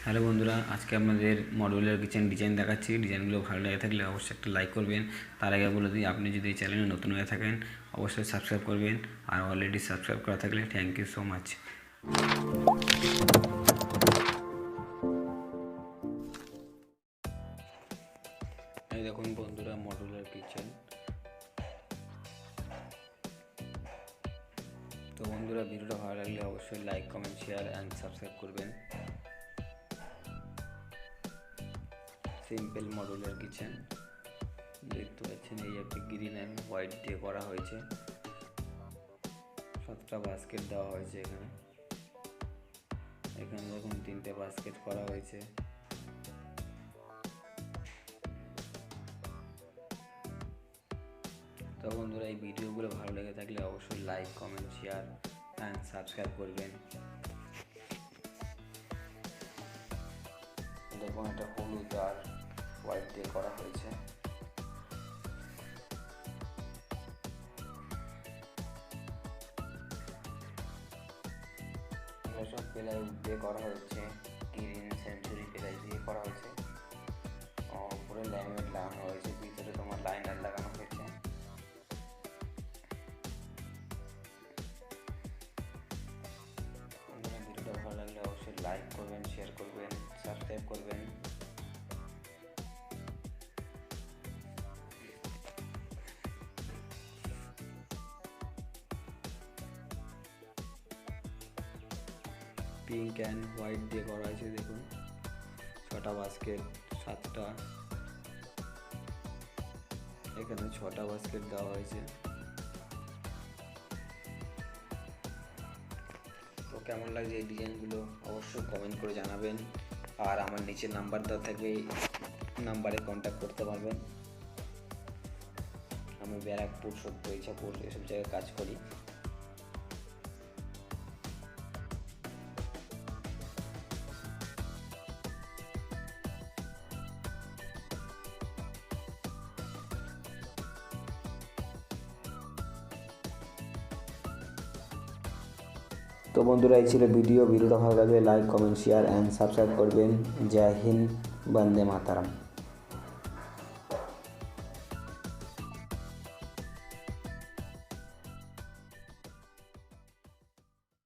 Hello বন্ধুরা, আজকে আপনাদের মডুলার কিচেন ডিজাইন দেখাচ্ছি। ডিজাইনগুলো ভালো লেগে থাকলে অবশ্যই একটা লাইক করবেন। তার আগে বলে দিই, আপনি যদি এই চ্যানেলে নতুন হয়ে থাকেন অবশ্যই সাবস্ক্রাইব করবেন, আর অলরেডি সাবস্ক্রাইব করা থাকলে থ্যাংক ইউ সো মাচ। এই দেখুন বন্ধুরা, মডুলার কিচেন। তো বন্ধুরা, ভিডিওটা ভালো লাগলে অবশ্যই like, comment, share and subscribe করবেন। সিম্পল মডুলার কিচেন দেখতে পাচ্ছেন, এই একটি গ্রিন অ্যান্ড হোয়াইট দিয়ে করা হয়েছে। 7টা বাস্কেট দেওয়া হয়েছে এখানে। দেখুন 3টে বাস্কেট করা হয়েছে। তো বন্ধুরা, এই ভিডিওগুলো ভালো লেগে থাকলে অবশ্যই like, comment, share and subscribe করবেন। দেখুন, এটা হলুদ আর হোয়াইট দিয়ে করা হয়েছে। সব প্লাই দিয়ে করা হয়েছে, গ্রিন সেঞ্চুরি প্লাই দিয়ে করা হয়েছে। উপরে ল্যামিনেট লাগানো হয়েছে, ভিতরে তোমার লাইনার লাগানো হয়েছে। ভিডিওটা ভালো লাগলে অবশ্যই লাইক করবেন, শেয়ার করবেন, সাবস্ক্রাইব করবেন। পিঙ্ক অ্যান্ড হোয়াইট দিয়ে করা হয়েছে। দেখুন 6টা বাস্কেট, 7টা, এখানে 6টা বাস্কেট দেওয়া হয়েছে। তো কেমন লাগছে এই ডিজাইনগুলো অবশ্যই কমেন্ট করে জানাবেন। আর আমার নিচে নাম্বার দেওয়া থাকবে, নাম্বারে কন্ট্যাক্ট করতে পারবেন। আমি ব্যারাকপুর, সত্য ইচ্ছাপুর এসব জায়গায় কাজ করি। তো বন্ধুরা, এই ছিল ভিডিওটা ভালো লাগলে like, comment, share and subscribe করবেন। জয় হিন্দ, বন্দে মাতারাম।